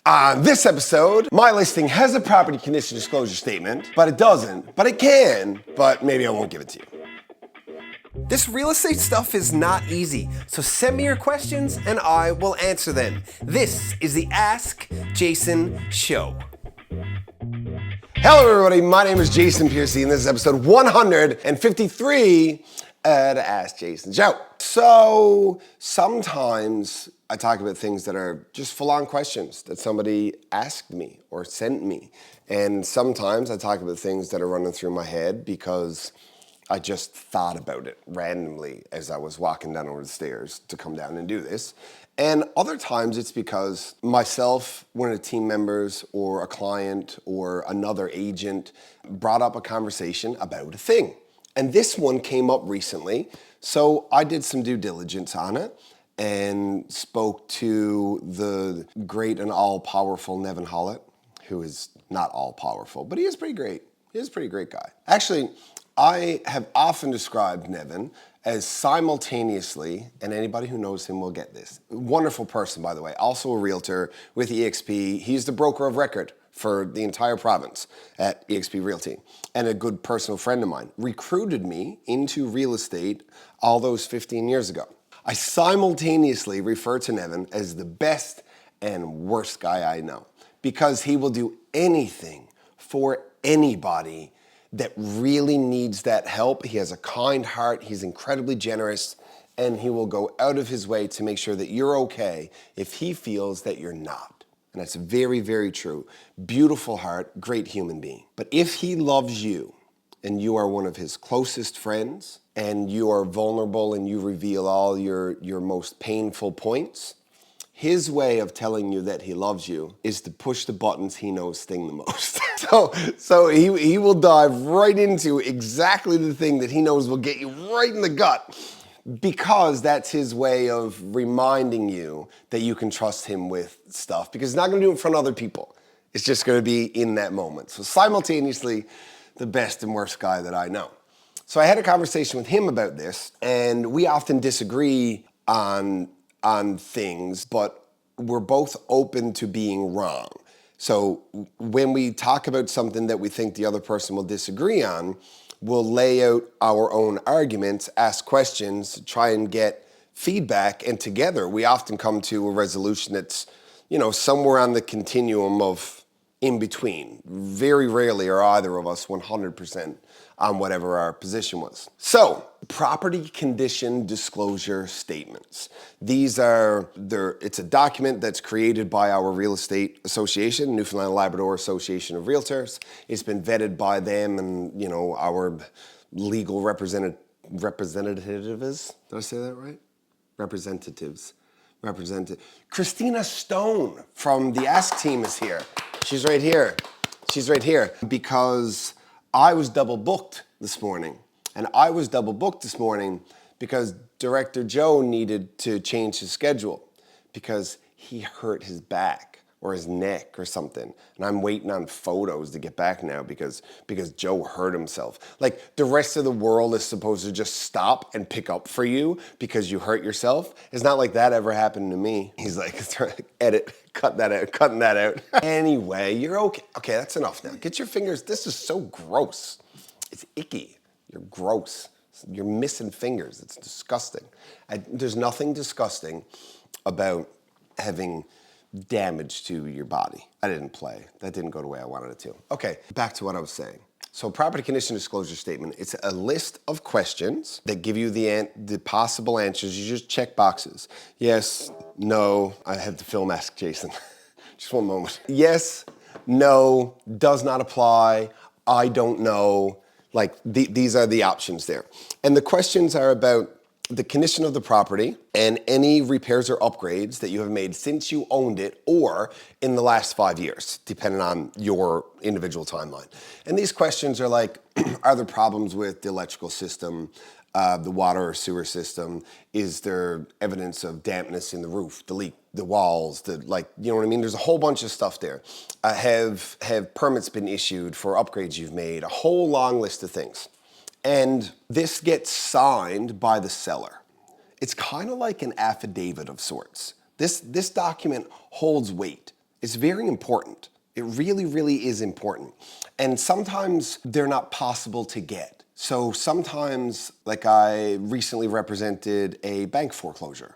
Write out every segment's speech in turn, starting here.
On this episode, my listing has a property condition disclosure statement, but it doesn't, but it can, but maybe I won't give it to you. This real estate stuff is not easy, so send me your questions and I will answer them. This is the Ask Jason Show. Hello everybody, my name is Jason Piercey and this is episode 153 to Ask Jason Show. So sometimes I talk about things that are just full-on questions that somebody asked me or sent me. And sometimes I talk about things that are running through my head because I just thought about it randomly as I was walking down over the stairs to come down and do this. And other times it's because myself, one of the team members, or a client, or another agent brought up a conversation about a thing. And this one came up recently, so I did some due diligence on it and spoke to the great and all-powerful Nevin Hollett, who is not all-powerful, but he is pretty great. He is a pretty great guy. Actually, I have often described Nevin as simultaneously, and anybody who knows him will get this, wonderful person, by the way, also a realtor with EXP. He's the broker of record for the entire province at EXP Realty, and a good personal friend of mine. Recruited me into real estate all those 15 years ago. I simultaneously refer to Nevin as the best and worst guy I know because he will do anything for anybody that really needs that help. He has a kind heart, he's incredibly generous, and he will go out of his way to make sure that you're okay if he feels that you're not. And that's very, very true. Beautiful heart, great human being. But if he loves you and you are one of his closest friends and you are vulnerable and you reveal all your most painful points, his way of telling you that he loves you is to push the buttons he knows sting the most. so he will dive right into exactly the thing that he knows will get you right in the gut, because that's his way of reminding you that you can trust him with stuff, because he's not gonna do it in front of other people. It's just gonna be in that moment. So simultaneously, the best and worst guy that I know. So I had a conversation with him about this, and we often disagree on things, but we're both open to being wrong. So when we talk about something that we think the other person will disagree on, we'll lay out our own arguments, ask questions, try and get feedback, and together we often come to a resolution that's, somewhere on the continuum of in between. Very rarely are either of us 100% on whatever our position was. So, property condition disclosure statements. It's a document that's created by our real estate association, Newfoundland and Labrador Association of Realtors. It's been vetted by them and, our legal representatives. Did I say that right? Representatives. Christina Stone from the Ask team is here. She's right here. Because I was double booked this morning. And I was double booked this morning because Director Joe needed to change his schedule because he hurt his back or his neck or something. And I'm waiting on photos to get back now because Joe hurt himself. Like, the rest of the world is supposed to just stop and pick up for you because you hurt yourself. It's not like that ever happened to me. He's like, cutting that out. Anyway, you're okay. Okay, that's enough now. Get your fingers, this is so gross. It's icky. You're gross. You're missing fingers. It's disgusting. There's nothing disgusting about having damage to your body. I didn't play. That didn't go the way I wanted it to. Okay, back to what I was saying. So property condition disclosure statement, it's a list of questions that give you the possible answers. You just check boxes. Yes, no, I had the film Ask Jason. Just one moment. Yes, no, does not apply, I don't know. Like, these are the options there. And the questions are about the condition of the property and any repairs or upgrades that you have made since you owned it or in the last 5 years, depending on your individual timeline. And these questions are like, are there problems with the electrical system, the water or sewer system? Is there evidence of dampness in the roof, the leak, the walls, you know what I mean? There's a whole bunch of stuff there. Have permits been issued for upgrades you've made? A whole long list of things. And this gets signed by the seller. It's kind of like an affidavit of sorts. This document holds weight. It's very important. It really, really is important. And sometimes they're not possible to get. So sometimes, like I recently represented a bank foreclosure.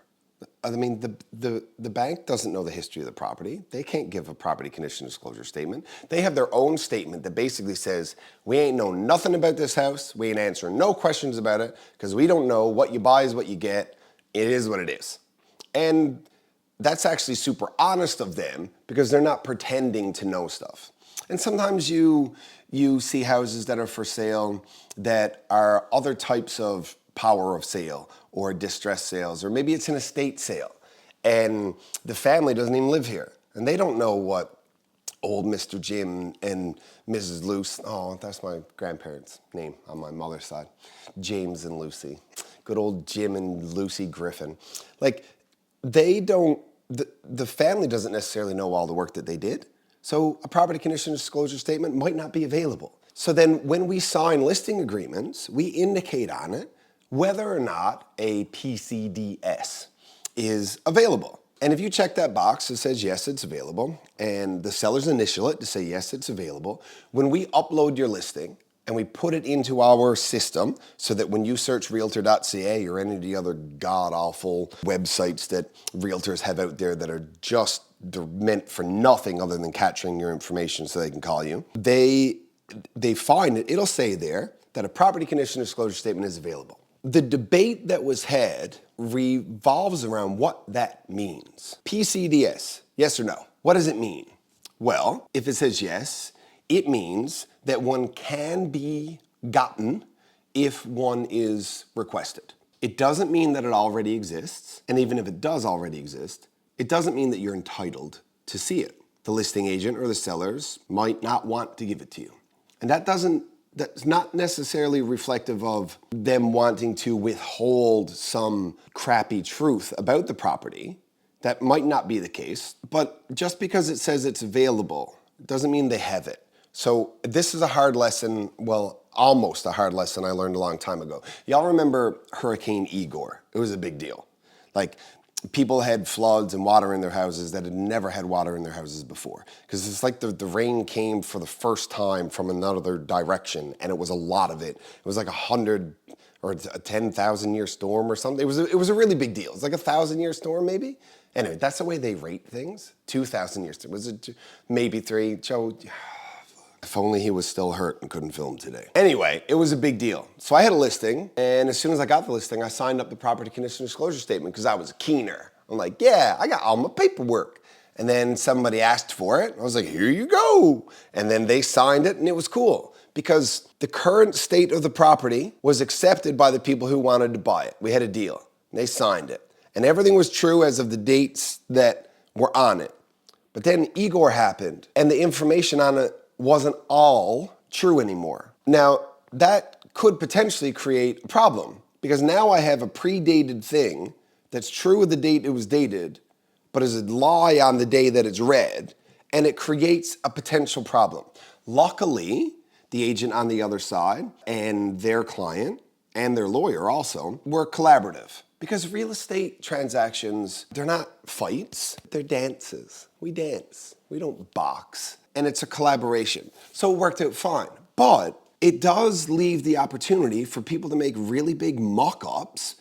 I mean, the bank doesn't know the history of the property. They can't give a property condition disclosure statement. They have their own statement that basically says, we ain't know nothing about this house. We ain't answering no questions about it because we don't know. What you buy is what you get. It is what it is. And that's actually super honest of them because they're not pretending to know stuff. And sometimes you see houses that are for sale that are other types of power of sale or distress sales, or maybe it's an estate sale and the family doesn't even live here and they don't know what old Mr. Jim and Mrs. Luce, oh, that's my grandparents' name on my mother's side, James and Lucy, good old Jim and Lucy Griffin. Like, they don't, the family doesn't necessarily know all the work that they did. So a property condition disclosure statement might not be available. So then when we sign listing agreements, we indicate on it whether or not a PCDS is available. And if you check that box, it says yes, it's available, and the sellers initial it to say yes, it's available. When we upload your listing and we put it into our system so that when you search realtor.ca or any of the other god-awful websites that realtors have out there that are just, they're meant for nothing other than capturing your information so they can call you, they find it, it'll say there that a property condition disclosure statement is available. The debate that was had revolves around what that means. PCDS, yes or no? What does it mean? Well, if it says yes, it means that one can be gotten if one is requested. It doesn't mean that it already exists, and even if it does already exist, it doesn't mean that you're entitled to see it. The listing agent or the sellers might not want to give it to you. And that's not necessarily reflective of them wanting to withhold some crappy truth about the property. That might not be the case, but just because it says it's available doesn't mean they have it. So this is a hard lesson, well, almost a hard lesson I learned a long time ago. Y'all remember Hurricane Igor? It was a big deal. Like, people had floods and water in their houses that had never had water in their houses before. Because it's like the rain came for the first time from another direction, and it was a lot of it. It was like 100 or a 10,000 year storm or something. It was a really big deal. It's like a 1,000-year storm maybe. Anyway, that's the way they rate things. 2,000 year storm. Was it maybe 3? Joe, if only he was still hurt and couldn't film today. Anyway, it was a big deal. So I had a listing, and as soon as I got the listing, I signed up the property condition disclosure statement because I was a keener. I'm like, yeah, I got all my paperwork. And then somebody asked for it. I was like, here you go. And then they signed it, and it was cool because the current state of the property was accepted by the people who wanted to buy it. We had a deal. They signed it. And everything was true as of the dates that were on it. But then Igor happened, and the information on it wasn't all true anymore. Now, that could potentially create a problem because now I have a predated thing that's true with the date it was dated, but is a lie on the day that it's read, and it creates a potential problem. Luckily, the agent on the other side and their client and their lawyer also were collaborative because real estate transactions, they're not fights, they're dances. We dance, we don't box. And it's a collaboration. So it worked out fine. But it does leave the opportunity for people to make really big muck-ups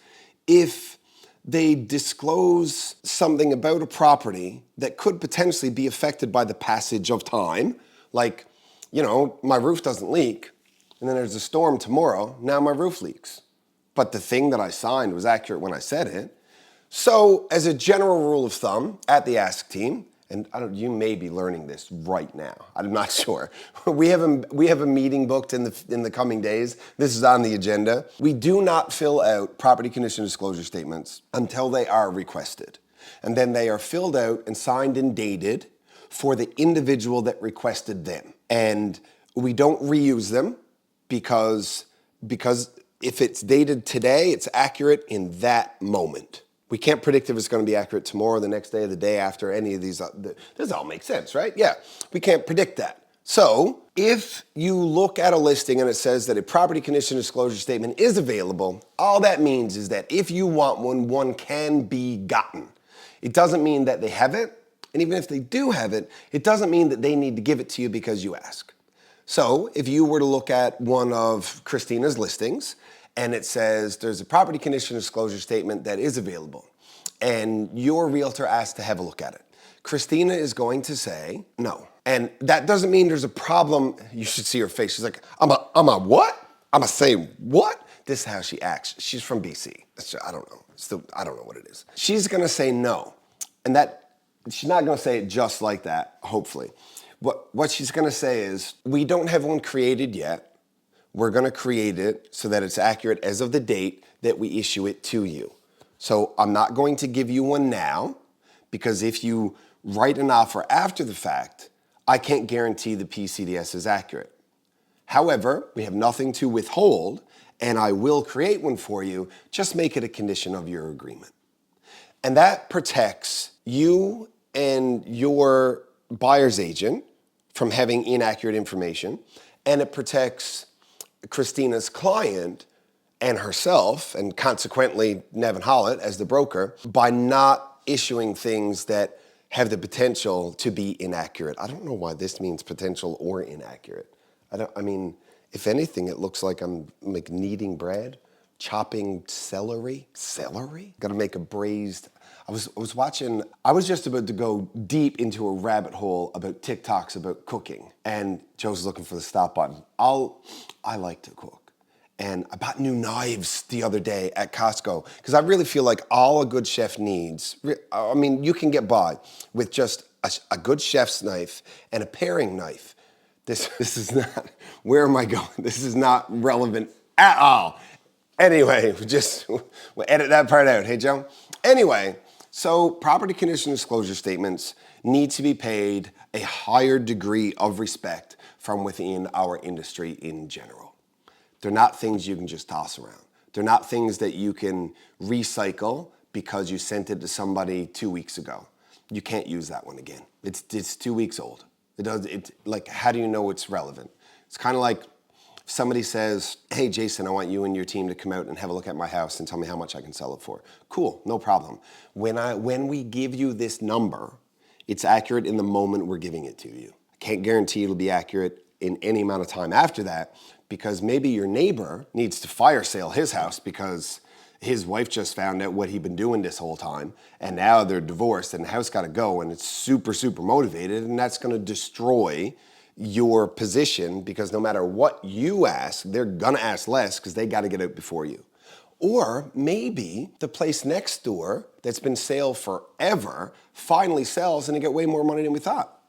if they disclose something about a property that could potentially be affected by the passage of time. Like, you know, my roof doesn't leak, and then there's a storm tomorrow, now my roof leaks. But the thing that I signed was accurate when I said it. So as a general rule of thumb at the Ask Team, and you may be learning this right now. I'm not sure. We have a meeting booked in the coming days. This is on the agenda. We do not fill out property condition disclosure statements until they are requested. And then they are filled out and signed and dated for the individual that requested them. And we don't reuse them because if it's dated today, it's accurate in that moment. We can't predict if it's going to be accurate tomorrow, the next day, the day after, any of these. This all makes sense, right? Yeah, we can't predict that. So if you look at a listing and it says that a property condition disclosure statement is available, all that means is that if you want one, one can be gotten. It doesn't mean that they have it, And even if they do have it, it doesn't mean that they need to give it to you because you ask. So if you were to look at one of Christina's listings and it says there's a property condition disclosure statement that is available and your realtor asked to have a look at it, Christina is going to say no. And that doesn't mean there's a problem. You should see her face. She's like, I'm a what? I'm a say what? This is how she acts. She's from BC. I don't know. I don't know what it is. She's gonna say no. And that, she's not gonna say it just like that, hopefully. What she's gonna say is, we don't have one created yet. We're gonna create it so that it's accurate as of the date that we issue it to you. So I'm not going to give you one now, because if you write an offer after the fact, I can't guarantee the PCDS is accurate. However, we have nothing to withhold, and I will create one for you. Just make it a condition of your agreement. And that protects you and your buyer's agent from having inaccurate information, and it protects Christina's client and herself, and consequently Nevin Hollett as the broker, by not issuing things that have the potential to be inaccurate. I don't know why this means potential or inaccurate. I mean, if anything, it looks like I'm like kneading bread, chopping celery. Celery? Gotta make a braised. I was just about to go deep into a rabbit hole about TikToks about cooking, and Joe's looking for the stop button. I like to cook. And I bought new knives the other day at Costco, because I really feel like all a good chef needs, I mean, you can get by with just a good chef's knife and a paring knife. This is not, where am I going? This is not relevant at all. Anyway, we'll edit that part out, hey Joe? Anyway, so property condition disclosure statements need to be paid a higher degree of respect from within our industry in general. They're not things you can just toss around. They're not things that you can recycle because you sent it to somebody 2 weeks ago. You can't use that one again. It's 2 weeks old. Like, how do you know it's relevant? It's kind of like if somebody says, hey, Jason, I want you and your team to come out and have a look at my house and tell me how much I can sell it for. Cool, no problem. When we give you this number, it's accurate in the moment we're giving it to you. I can't guarantee it'll be accurate in any amount of time after that, because maybe your neighbor needs to fire sale his house because his wife just found out what he'd been doing this whole time, and now they're divorced and the house gotta go, and it's super, super motivated, and that's gonna destroy your position, because no matter what you ask, they're gonna ask less because they gotta get out before you. Or maybe the place next door that's been sale forever finally sells and they get way more money than we thought.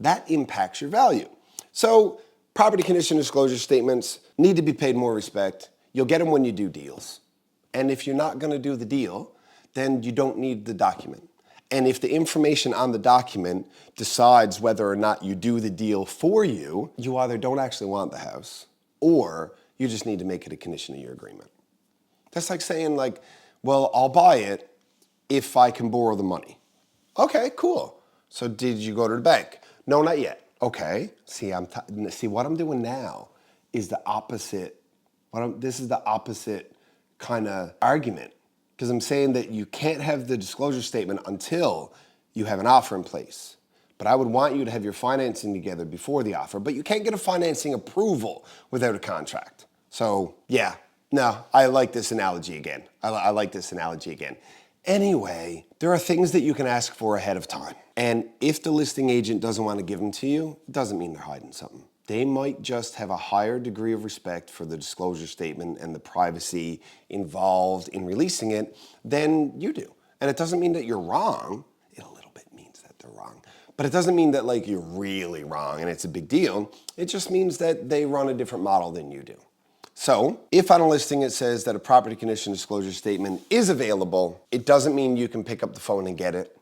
That impacts your value. So property condition disclosure statements need to be paid more respect. You'll get them when you do deals. And if you're not gonna do the deal, then you don't need the document. And if the information on the document decides whether or not you do the deal for you, you either don't actually want the house, or you just need to make it a condition of your agreement. That's like saying, like, well, I'll buy it if I can borrow the money. Okay, cool. So did you go to the bank? No, not yet. Okay, see what I'm doing now is the opposite. This is the opposite kind of argument, because I'm saying that you can't have the disclosure statement until you have an offer in place. But I would want you to have your financing together before the offer, but you can't get a financing approval without a contract. So yeah, no, I like this analogy again. I like this analogy again. Anyway, there are things that you can ask for ahead of time. And if the listing agent doesn't want to give them to you, it doesn't mean they're hiding something. They might just have a higher degree of respect for the disclosure statement and the privacy involved in releasing it than you do. And it doesn't mean that you're wrong. It a little bit means that they're wrong. But it doesn't mean that like you're really wrong and it's a big deal. It just means that they run a different model than you do. So if on a listing it says that a property condition disclosure statement is available, it doesn't mean you can pick up the phone and get it.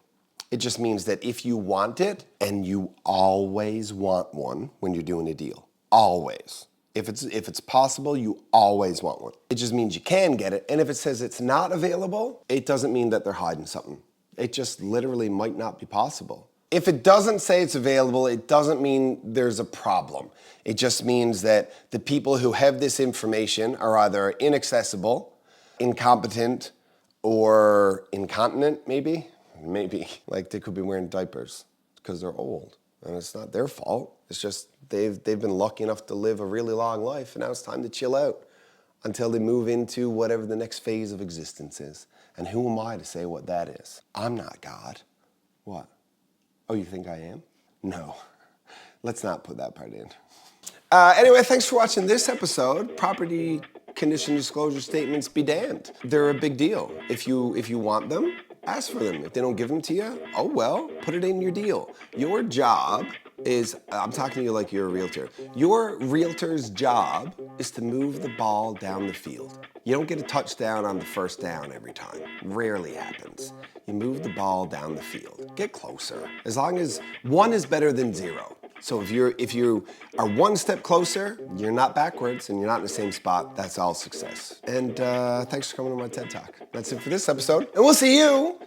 It just means that if you want it, and you always want one when you're doing a deal, always. If it's possible, you always want one. It just means you can get it. And if it says it's not available, it doesn't mean that they're hiding something. It just literally might not be possible. If it doesn't say it's available, it doesn't mean there's a problem. It just means that the people who have this information are either inaccessible, incompetent, or incontinent, maybe. maybe. Like they could be wearing diapers because they're old. And it's not their fault. It's just they've been lucky enough to live a really long life, and now it's time to chill out until they move into whatever the next phase of existence is. And who am I to say what that is? I'm not God. What? Oh, you think I am? No. Let's not put that part in. Anyway, thanks for watching this episode. Property condition disclosure statements be damned. They're a big deal. If you want them, ask for them. If they don't give them to you, oh well, put it in your deal. Your job is, I'm talking to you like you're a realtor. Your realtor's job is to move the ball down the field. You don't get a touchdown on the first down every time. Rarely happens. You move the ball down the field. Get closer. As long as one is better than zero. So if you are one step closer, you're not backwards and you're not in the same spot, that's all success. And thanks for coming to my TED Talk. That's it for this episode. And we'll see you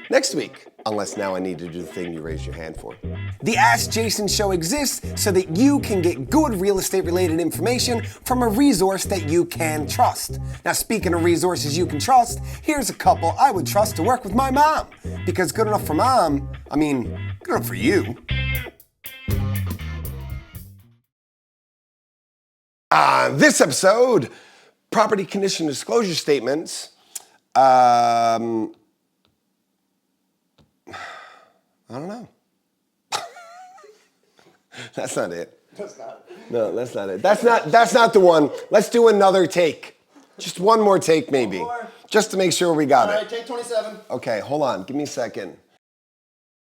next week. Unless now I need to do the thing you raised your hand for. The Ask Jason Show exists so that you can get good real estate related information from a resource that you can trust. Now, speaking of resources you can trust, here's a couple I would trust to work with my mom. Because good enough for mom, I mean, good enough for you. This episode, property condition disclosure statements. I don't know. That's not it. That's not. No, that's not it. That's not the one. Let's do another take. Just one more take, maybe. One more. Just to make sure we got All it. right, take 27. Okay, hold on. Give me a second.